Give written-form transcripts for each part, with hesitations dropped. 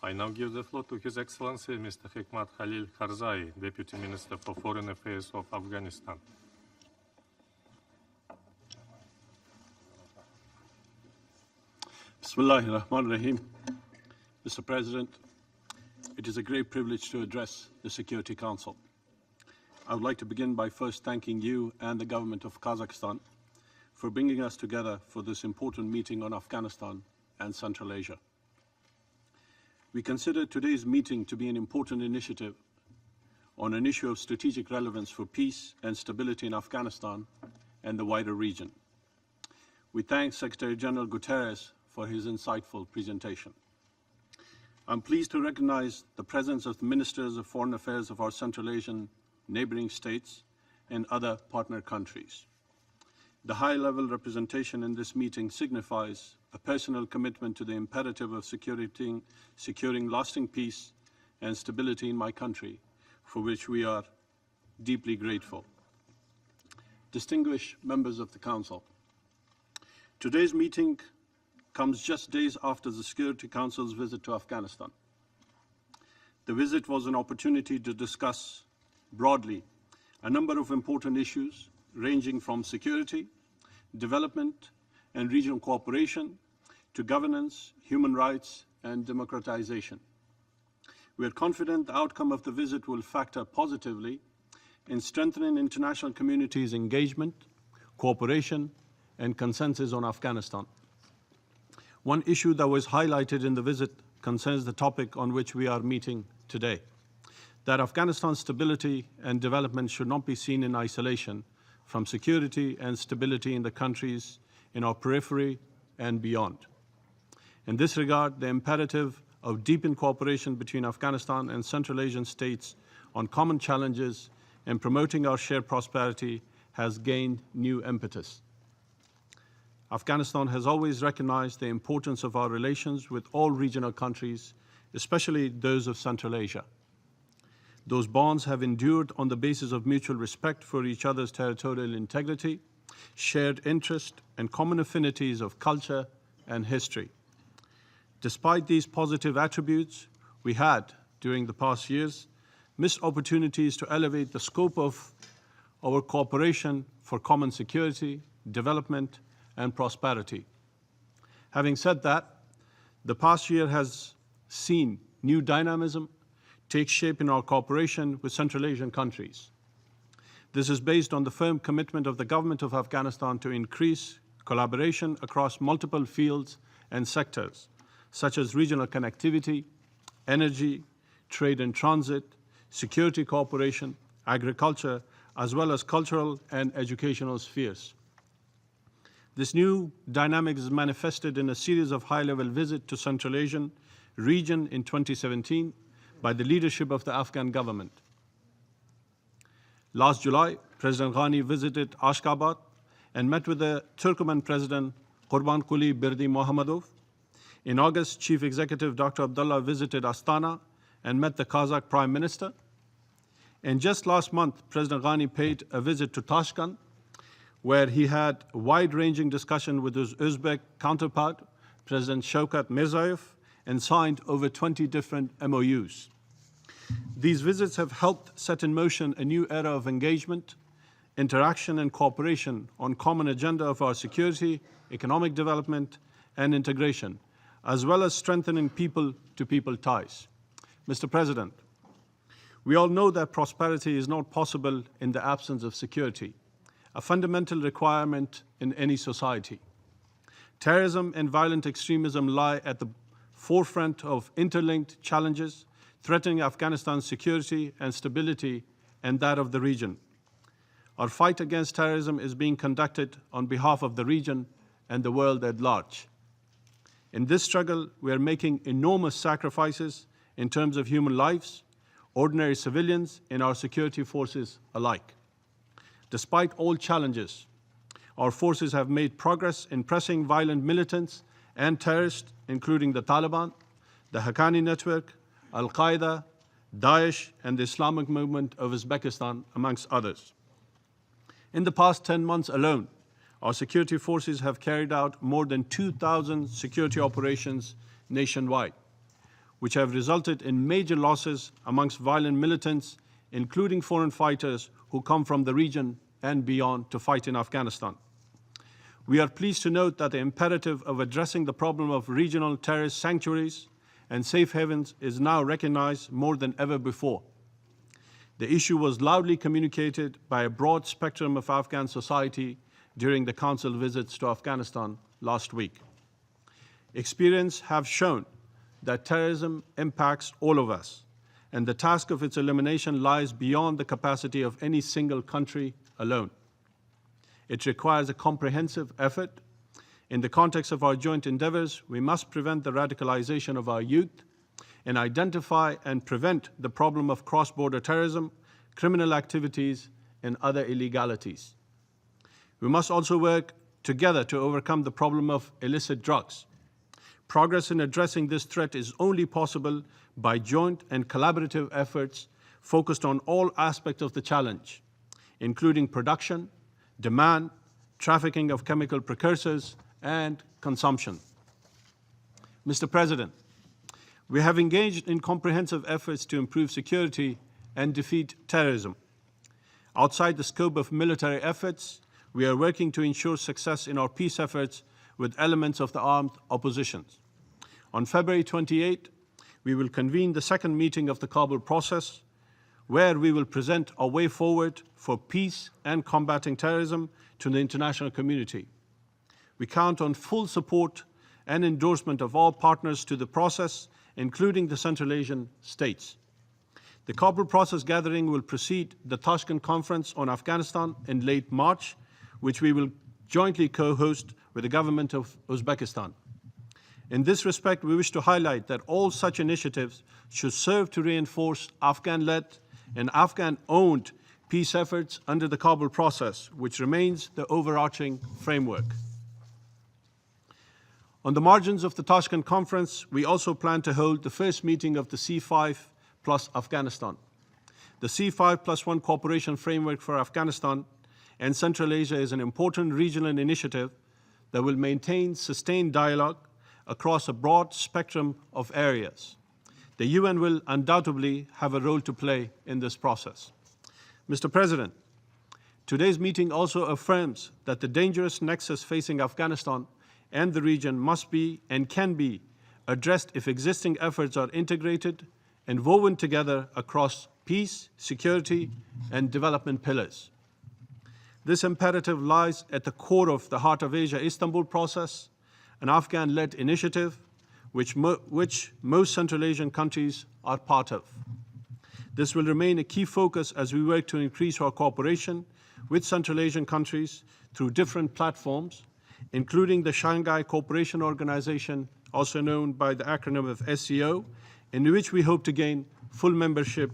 I now give the floor to His Excellency Mr. Hekmat Khalil Karzai, Deputy Minister for Foreign Affairs of Afghanistan. Bismillahir Rahmanir Rahim. Mr. President, it is a great privilege to address the Security Council. I would like to begin by first thanking you and the government of Kazakhstan for bringing us together for this important meeting on Afghanistan and Central Asia. We consider today's meeting to be an important initiative on an issue of strategic relevance for peace and stability in Afghanistan and the wider region. We thank Secretary General Guterres for his insightful presentation. I'm pleased to recognize the presence of the Ministers of Foreign Affairs of our Central Asian neighboring states and other partner countries. The high-level representation in this meeting signifies a personal commitment to the imperative of securing lasting peace and stability in my country, for which we are deeply grateful. Distinguished members of the Council, today's meeting comes just days after the Security Council's visit to Afghanistan. The visit was an opportunity to discuss broadly a number of important issues ranging from security, development, and regional cooperation to governance, human rights, and democratization. We are confident the outcome of the visit will factor positively in strengthening international community's engagement, cooperation, and consensus on Afghanistan. One issue that was highlighted in the visit concerns the topic on which we are meeting today, that Afghanistan's stability and development should not be seen in isolation from security and stability in the countries in our periphery and beyond. In this regard, the imperative of deepened cooperation between Afghanistan and Central Asian states on common challenges and promoting our shared prosperity has gained new impetus. Afghanistan has always recognized the importance of our relations with all regional countries, especially those of Central Asia. Those bonds have endured on the basis of mutual respect for each other's territorial integrity, shared interest, and common affinities of culture and history. Despite these positive attributes, we had, during the past years, missed opportunities to elevate the scope of our cooperation for common security, development, and prosperity. Having said that, the past year has seen new dynamism take shape in our cooperation with Central Asian countries. This is based on the firm commitment of the government of Afghanistan to increase collaboration across multiple fields and sectors, such as regional connectivity, energy, trade and transit, security cooperation, agriculture, as well as cultural and educational spheres. This new dynamic is manifested in a series of high-level visits to Central Asian region in 2017 by the leadership of the Afghan government. Last July, President Ghani visited Ashgabat and met with the Turkmen President Qurbanquli Berdi Mohammadov. In August, Chief Executive Dr. Abdullah visited Astana and met the Kazakh Prime Minister. And just last month, President Ghani paid a visit to Tashkent, where he had a wide-ranging discussion with his Uzbek counterpart, President Shavkat Mirziyoyev, and signed over 20 different MOUs. These visits have helped set in motion a new era of engagement, interaction, and cooperation on common agenda of our security, economic development, and integration, as well as strengthening people-to-people ties. Mr. President, we all know that prosperity is not possible in the absence of security, a fundamental requirement in any society. Terrorism and violent extremism lie at the forefront of interlinked challenges threatening Afghanistan's security and stability and that of the region. Our fight against terrorism is being conducted on behalf of the region and the world at large. In this struggle, we are making enormous sacrifices in terms of human lives, ordinary civilians, and our security forces alike. Despite all challenges, our forces have made progress in pressing violent militants and terrorists, including the Taliban, the Haqqani Network, Al-Qaeda, Daesh, and the Islamic movement of Uzbekistan, amongst others. In the past 10 months alone, our security forces have carried out more than 2,000 security operations nationwide. which have resulted in major losses amongst violent militants, including foreign fighters who come from the region and beyond to fight in Afghanistan. We are pleased to note that the imperative of addressing the problem of regional terrorist sanctuaries and safe havens is now recognized more than ever before. The issue was loudly communicated by a broad spectrum of Afghan society during the Council visits to Afghanistan last week. Experience have shown that terrorism impacts all of us, and the task of its elimination lies beyond the capacity of any single country alone. It requires a comprehensive effort. In the context of our joint endeavors, we must prevent the radicalization of our youth and identify and prevent the problem of cross-border terrorism, criminal activities, and other illegalities. We must also work together to overcome the problem of illicit drugs. Progress in addressing this threat is only possible by joint and collaborative efforts focused on all aspects of the challenge, including production, demand, trafficking of chemical precursors, and consumption. Mr. President, we have engaged in comprehensive efforts to improve security and defeat terrorism. Outside the scope of military efforts, we are working to ensure success in our peace efforts with elements of the armed opposition. On February 28, we will convene the second meeting of the Kabul process, where we will present our way forward for peace and combating terrorism to the international community. We count on full support and endorsement of all partners to the process, including the Central Asian states. The Kabul process gathering will precede the Tashkent Conference on Afghanistan in late March, which we will jointly co-host with the government of Uzbekistan. In this respect, we wish to highlight that all such initiatives should serve to reinforce Afghan-led and Afghan-owned peace efforts under the Kabul process, which remains the overarching framework. On the margins of the Tashkent Conference, we also plan to hold the first meeting of the C5 plus Afghanistan. The C5 plus 1 cooperation framework for Afghanistan and Central Asia is an important regional initiative that will maintain sustained dialogue across a broad spectrum of areas. The UN will undoubtedly have a role to play in this process. Mr. President, today's meeting also affirms that the dangerous nexus facing Afghanistan and the region must be and can be addressed if existing efforts are integrated and woven together across peace, security, and development pillars. This imperative lies at the core of the Heart of Asia Istanbul process, an Afghan-led initiative which most Central Asian countries are part of. This will remain a key focus as we work to increase our cooperation with Central Asian countries through different platforms, including the Shanghai Cooperation Organization, also known by the acronym of SCO, in which we hope to gain full membership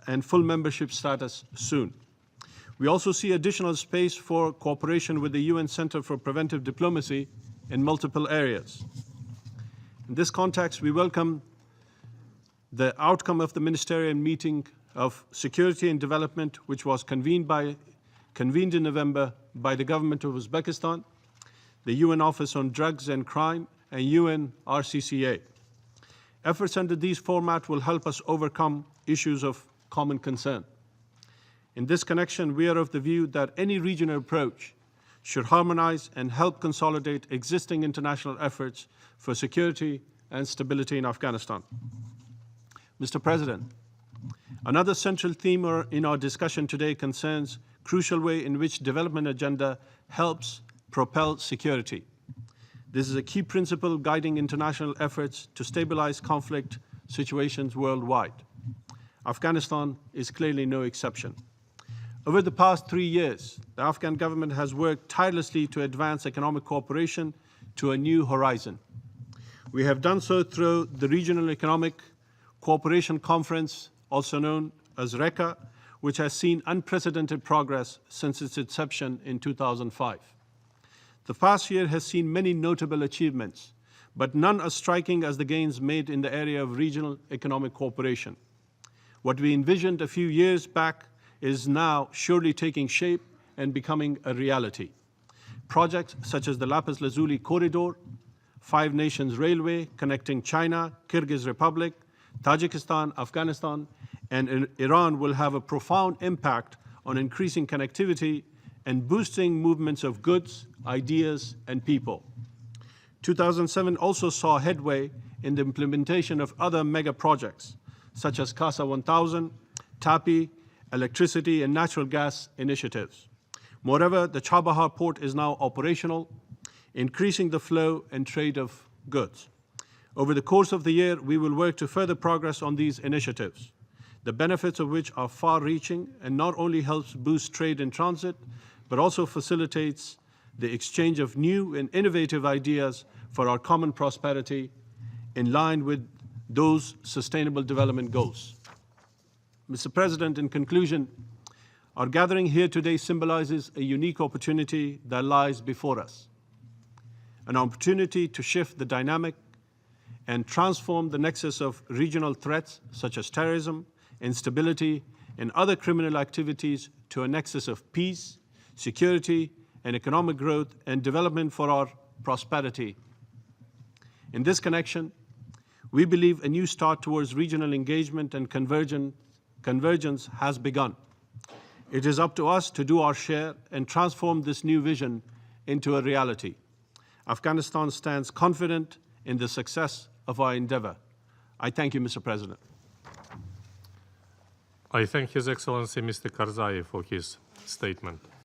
and full membership status soon. We also see additional space for cooperation with the UN Center for Preventive Diplomacy in multiple areas. In this context, we welcome the outcome of the ministerial meeting of security and development, which was convened in November by the government of Uzbekistan, the UN Office on Drugs and Crime, and UN RCCA. Efforts under these formats will help us overcome issues of common concern. In this connection, we are of the view that any regional approach should harmonize and help consolidate existing international efforts for security and stability in Afghanistan. Mr. President, another central theme in our discussion today concerns crucial way in which development agenda helps propel security. This is a key principle guiding international efforts to stabilize conflict situations worldwide. Afghanistan is clearly no exception. Over the past 3 years, the Afghan government has worked tirelessly to advance economic cooperation to a new horizon. We have done so through the Regional Economic Cooperation Conference, also known as RECA, which has seen unprecedented progress since its inception in 2005. The past year has seen many notable achievements, but none as striking as the gains made in the area of regional economic cooperation. What we envisioned a few years back is now surely taking shape and becoming a reality. Projects such as the Lapis Lazuli Corridor, 5 nations railway connecting China, Kyrgyz Republic, Tajikistan, Afghanistan, and Iran will have a profound impact on increasing connectivity and boosting movements of goods, ideas, and people. 2007 also saw headway in the implementation of other mega projects, such as CASA 1000, TAPI, electricity and natural gas initiatives. Moreover, the Chabahar port is now operational, increasing the flow and trade of goods. Over the course of the year, we will work to further progress on these initiatives, the benefits of which are far-reaching and not only helps boost trade in transit, but also facilitates the exchange of new and innovative ideas for our common prosperity in line with those Sustainable Development Goals. Mr. President, in conclusion, our gathering here today symbolizes a unique opportunity that lies before us, an opportunity to shift the dynamic and transform the nexus of regional threats such as terrorism, instability, and other criminal activities to a nexus of peace, security, and economic growth and development for our prosperity. In this connection, we believe a new start towards regional engagement and convergence has begun. It is up to us to do our share and transform this new vision into a reality. Afghanistan stands confident in the success of our endeavor. I thank you, Mr. President. I thank His Excellency Mr. Karzai for his statement.